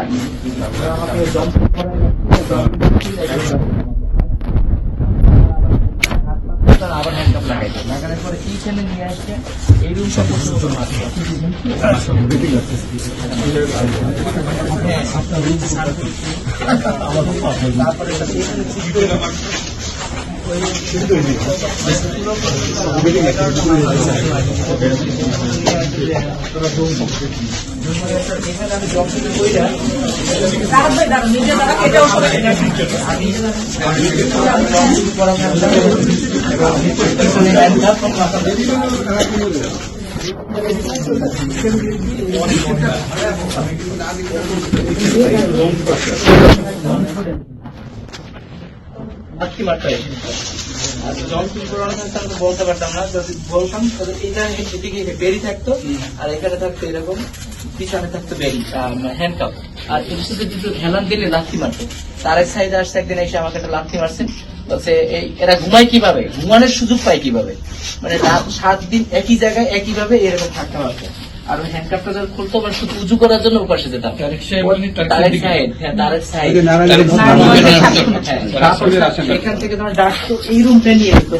আমাকে জম্প আবার হ্যান্ডকাপ লাগাইছে, লাগানোর পরে এইখানে নিয়ে আসছে এই রুমটা পর্যন্ত এখানে আমি জব শুরু করি বলতে পারতাম না, যদি বলতাম তাহলে এটা এদিকে বেরি থাকতো আর এখানে থাকতো এরকম, পিছনে থাকতো বেরি হ্যান্ডকাপ, আর এর সাথে দুটো হেলান দিলে লাথি মারতো। তার এক সাইডে আসছে একদিন এসে আমাকে একটা লাথি মারছে, বলছে এরা ঘুমায় কিভাবে, ঘুমানোর সুযোগ পায় কিভাবে, মানে 7 দিন একই জায়গায় একইভাবে এরকম থাকতে পারতো। আর ওই হ্যান্ডকাপটা যখন খুলতো আমার শুধু উঁচু করার জন্য ওপাশে যেতাম, এখান থেকে তোমার ডাকতো এই রুমটা নিয়ে যেত,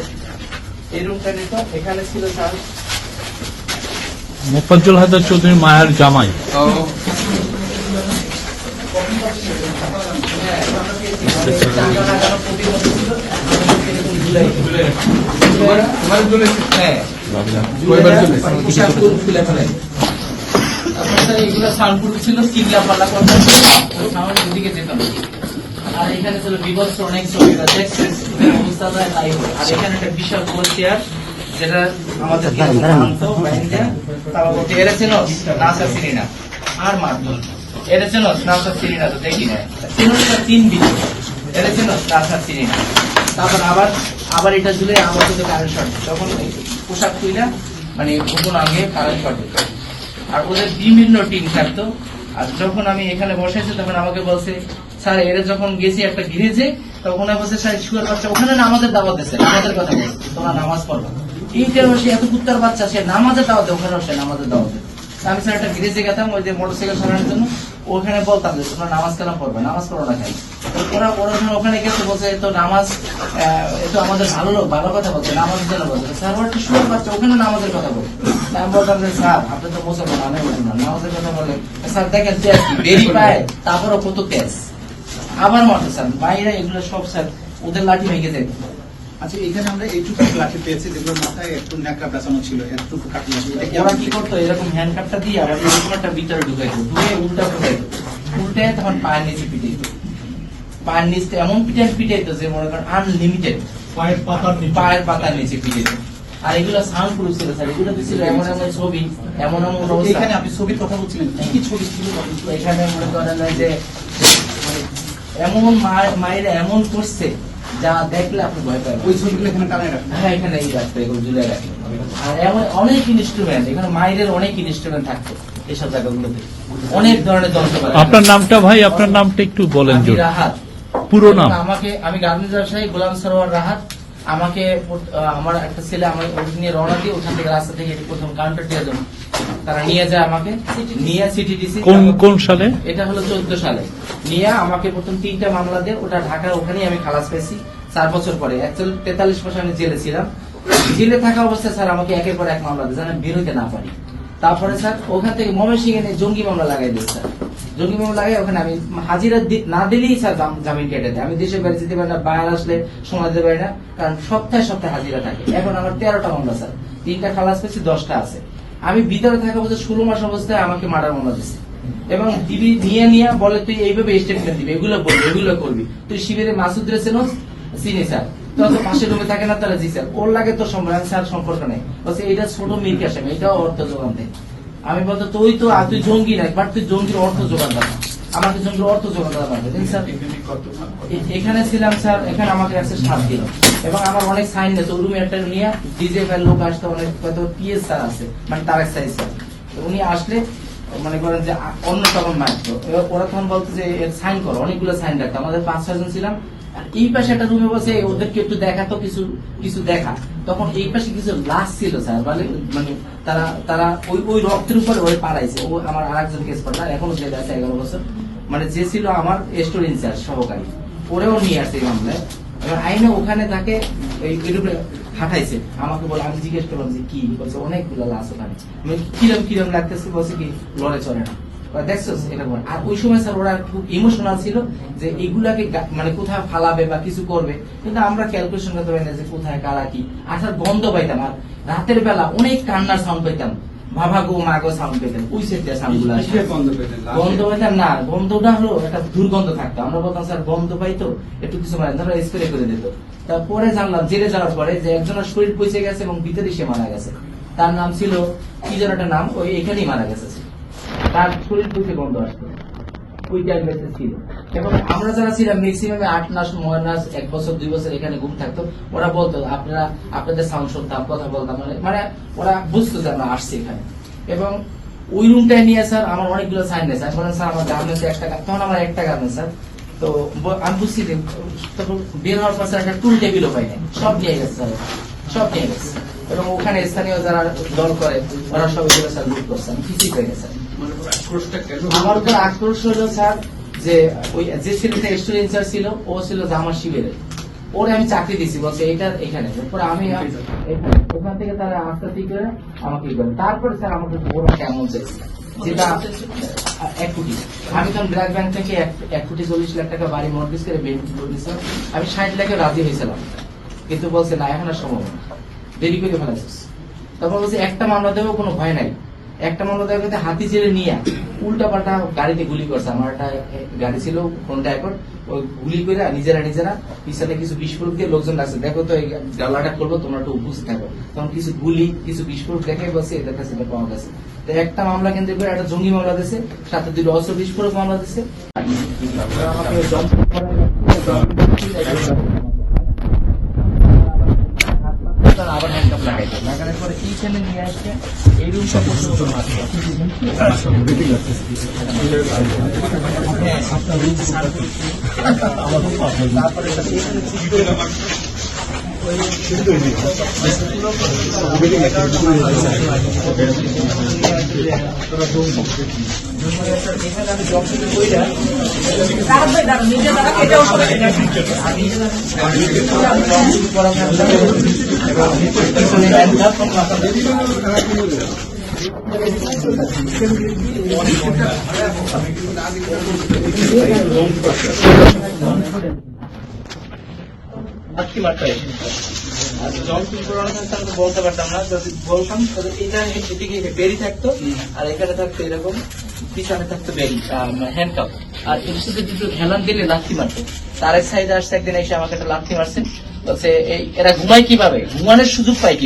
এই রুমটা নিত। এখানে ছিল স্যার মোফাজ্জল হায়দার চৌধুরী মায়ের জামাই। এগুলো সাউন্ডপ্রুফ ছিল, চিল্লা পাল্লা করতে সাউন্ড দিকে যেতাম। আর এখানে ছিল বিভৎস অনেক ছবি, অবস্থা তাই। আর এখানে একটা বিশাল গোল চেয়ার, যেটা আমাদের এরা ছিল নাসা সিরিনা আর মারতো, এরা ছিল নাসা সিরিনা, তো দেখি না চিনবি, এরা ছিল নাসা সিরিনা। তারপর আবার এটা জুড়ে আমার কিন্তু কারেন্ট শর্ট, তখন পোশাক তুইলা মানে গোপন আগে কারেন্ট শর্ট দিত। আর ওদের বিভিন্ন টিম থাকতো। আর যখন আমি এখানে বসাইছি তখন আমাকে বলছে, স্যার এরা যখন গেছি একটা গৃহে, তখন বলছে স্যার শুয়ার বাচ্চা ওখানে নামাজের দাওয়াত দিচ্ছে, নামাজের কথা বলছে, তোমরা নামাজ পড়বা। এইটা সে এত কুত্তার বাচ্চা, সে নামাজের দাওয়াত, ওখানে সে নামাজের দাওয়াত। আমি স্যার একটা গৃহে গেতাম ওই যে মোটরসাইকেল চালানোর জন্য, ওখানে বলতাম যে তোমরা নামাজ কালাম পড়বে, নামাজ পড়ো না খাই। ওরা ওখানে গেছে, বলছে তো নামাজ এতো আমাদের ভালো কথা বলছে, নামাজের জন্য বলছে। স্যার ওরা একটু শুয়ার বাচ্চা, ওখানে নামাজের কথা বলছে। আমি বলতাম যে স্যার আপনি তো মুসলমান, আমি বলতাম না, নামাজের কথা বলে স্যার দেখেন বেরি পায়, তারপরও কত তেজ। আবার মারতো স্যার, বাইরে এগুলো সব স্যার ওদের লাঠি ভেঙে যায়। আচ্ছা, এখানে আমরা এইটুকু লাঠি পেয়েছি, যেগুলো মাথায় একটু ন্যাকড়া পেঁচানো ছিল, এতটুকু কাটি লাঠি। ওরা কি করতো, এরকম হ্যান্ডকাপটা দিয়ে আবার এরকম একটা ভিতরে ঢুকাইতো, ঢুকে উল্টে তখন পায়ের নিচে পিটাইতো, পায়ের নিচে এমন পিটাইতো যে মনে করেন আনলিমিটেড, পায়ের পাতার নিচে পিটাইতো। আর এগুলো সাউন্ড প্রুফ ছিল স্যার, এগুলো ছিল এমন ছবি, এমন অবস্থা। এখানে আপনি ছবির কথা বলছিলেন, কি কি ছবি ছিল এখানে? মনে করেন যে এমন মায়েরা এমন করছে যা দেখলে আপনি ভয় পাবেন। ওই ছবিগুলো এখানে টানায় রাখেন? হ্যাঁ, এখানে এই রাখতো, এগুলো ঝুলে রাখে। আর এমন অনেক ইনস্ট্রুমেন্ট, এখানে মায়েদের অনেক ইনস্ট্রুমেন্ট থাকতো এইসব জায়গাগুলোতে, অনেক ধরনের যন্ত্রপাতি। আপনার নামটা ভাই, আপনার নামটা একটু বলেন। রাহাত পুরো নাম? আমি গার্মেন্টস ব্যবসায়ী গোলাম সরোয়ার রাহাত। আমাকে আমার একটা ছেলে আমার নিয়ে রওনা দিয়ে ওখান থেকে রাস্তা থেকে প্রথম কাউন্টার দেওয়ার জন্য তারা নিয়ে যায়, আমাকে নিয়ে সিটিডিসি। কোন সালে? এটা হলো 14 সালে। নিয়ে আমাকে প্রথম 3টা মামলা দিয়ে ওটা ঢাকার ওখানেই আমি খালাস পেয়েছি 4 বছর পরে। অ্যাকচুয়ালি 43 বছর আমি জেলে ছিলাম। জেলে থাকা অবস্থায় স্যার আমাকে একের পর এক মামলা দিয়ে, যেন বের হইতে না পারি। তারপরে স্যার ওখান থেকে ময়মনসিংহে জঙ্গি মামলা লাগাই দিই স্যার। জঙ্গি মামলা লাগাই ওখানে আমি হাজিরা না দিলেই স্যার জামিন কেটে দেয়। আমি দেশের বাড়ি যেতে পারি না, বাইরে আসলে সময় দিতে পারি না, কারণ সপ্তাহে হাজিরা থাকে। এখন আমার 13টা মামলা স্যার, 3টা খালাস পেয়েছি, 10টা আছে। আমি ভিতরে থাকা অবস্থায় 16 মাস অবস্থায় আমাকে মার্ডার মামলা দিচ্ছে, এবং দিবি নিয়ে বলে তুই এইভাবে স্টেটমেন্ট দিবি, এগুলো বলবি, এগুলো করবি। তুই শিবিরে মাসুদ রে চিনি স্যার, তো পাশে রুমে থাকে না, তাহলে জি স্যার, ওর লাগে তো স্যার সম্পর্ক নেই। বলছে এটা ছোট মির কাছে, এটাও অর্থ যোগান দেয়। আমি বলতো তুই জঙ্গি না, বাট তুই জঙ্গির অর্থ যোগান দেয়, আমাকে জঙ্গির অর্থ যোগান দেওয়া পারবে স্যার। এখানে ছিলাম স্যার, এখানে আমাকে রাখছে 7 দিন, এবং আমার অনেক সাইন নেই। ওই রুমে একটা নিয়ে ডিজে ফের লোক আসতো, অনেক কত পিএস স্যার আছে, মানে তারেক সাইজ স্যার, উনি আসলে মনে করেন যে অন্য তখন মারতো। ওরা তখন বলতো যে সাইন করো, অনেকগুলো সাইন রাখতো। আমাদের 5-6 জন ছিলাম। আর এই পাশে একটা রুমে বসে ওদেরকে একটু দেখাতো, কিছু দেখা। তখন এই পাশে কিছু লাশ ছিল স্যার, মানে তারা ওই রক্তের উপরে ওই পাড়াইছে। ও আমার আরেকজন কেস পার্টনার, এখনো জেলে আছে 11 বছর। মানে যে ছিল আমার স্টোর ইনচার্জ সহকারী, ওরেও নিয়ে আসছে এই মামলায়। এবার আইনে ওখানে তাকে এরূপে হাঁটাইছে, আমাকে বলে, আমি জিজ্ঞেস করলাম যে কি, বলছে অনেকগুলো লাশ ওখানে। আমি কিরম কিরম লাগতেছে, বলছে কি লড়ে চড়ে না, দেখছো এটা বলে। আর ওই সময় স্যার ওরা খুব ইমোশনাল ছিল যে এগুলাকে মানে কোথায় ফালাবে বা কিছু করবে, কিন্তু আমরা ক্যালকুলেশন করতে পারি না যে কোথায় কারা কি। আর স্যার গন্ধ পাইতাম, আর রাতের বেলা অনেক কান্নার সাউন্ড পাইতাম, বাবা গো মা গো সাউন্ড পেতেন, ওই সেট সাউন্ড গুলো গন্ধ পাইতাম না। গন্ধটা হলো একটা দুর্গন্ধ থাকতো, আমরা বলতাম স্যার গন্ধ পাইতো একটু কিছু মানে ধরো স্প্রে করে দিত। তারপরে জানলাম জেলে যাওয়ার পরে যে একজনের শরীর পচে গেছে এবং ভিতরে সে মারা গেছে, তার নাম ছিল কি যেন একটা নাম, ওই এখানেই মারা গেছে, তার শরীর পচে গন্ধ আসতো, ওই ট্যাবলেটে ছিল। এবং আমরা যারা ছিলাম ম্যাক্সিমাম 8 মাস 9 মাস 1 বছর 2 বছর এখানে ঘুম থাকতো, ওরা বলতো আপনারা আপনাদের সাউন্ড শুনতাম, কথা বলতাম, মানে ওরা বুঝতো যে আমরা আসছি এখানে। এবং ওই রুমটায় নিয়ে স্যার আমার অনেকগুলো সাইন নেই, স্যার বলেন স্যার আমার গার্মেন্টসে তখন আমার একটা গার্মেন্টস স্যার, তো আমি বুঝছি যে তখন বের হওয়ার পর স্যার একটা টুল টেবিলও পাই নাই, সব নিয়ে গেছে স্যার, সব নিয়ে গেছে। এবং ওখানে স্থানীয় যারা দল করে ওরা সব এগুলো স্যার লুট করছে, আমি কিছুই পাই না স্যার। আমার উপর আক্রোশ হলো স্যার যে ওই যে ছেলেটা স্টোর ইনচার্জ ছিল, ও ছিল যে আমার শিবিরের, ওরে আমি চাকরি দিছি, বলছে এটা এখানে, এরপরে আমি ওখান থেকে তারা আস্তে আস্তে করে আমাকে ই করে। তারপরে স্যার আমাকে বড় কেমন চাইছে যেটা 1 কোটি, আমি তখন ব্র্যাক ব্যাংক থেকে 1 কোটি 40 লাখ টাকা বাড়ি মর্টগেজ করে বেনিফিট করে দিয়েছিলাম, আমি 60 লাখে রাজি হয়েছিলাম, কিন্তু বলছে না এখন আর সম্ভব না, দেরি করে ফেলাছিস। তখন বলছে একটা মামলা দেবো, কোনো ভয় নাই, একটা মামলা দেওয়ার ক্ষেত্রে হাতি ছেড়ে নিয়ে উল্টা পাল্টা গাড়িতে গুলি করছে। আমার একটা গাড়ি ছিল ফোনটা এখন, ওই গুলি করে নিজেরা পিছনে কিছু বিস্ফোরক দিয়ে লোকজন লাগছে, দেখো তো এই গালাটা করবো, তোমরা একটু উপস্থিত থাকো। তখন কিছু গুলি কিছু বিস্ফোরক দেখে বলছে এদের কাছে এটা পাওয়া গেছে। তো একটা মামলা কেন্দ্র করে একটা জঙ্গি মামলা দিয়েছে, সাথে 2 অস্ত্র বিস্ফোরক মামলা দিয়েছে। আমাকে আবার হ্যান্ডকাপ লাগাইছে, লাগানোর পরে এইখানে নিয়ে আসছে, এই রুম সম্পর্কে বলতে পারতাম না, যদি বলতাম এটা এদিকে বেরি থাকতো আর এখানে থাকতো এরকম, পিছনে থাকতো বেরি হ্যান্ডকাপ, আর এর সাথে দুটো হেলান দিলে লাথি মারতো। তার এক সাইডে আসছে একদিন এসে আমাকে একটা লাথি মারছে, বলছে এরা ঘুমায় কিভাবে, ঘুমানোর সুযোগ পায় কি।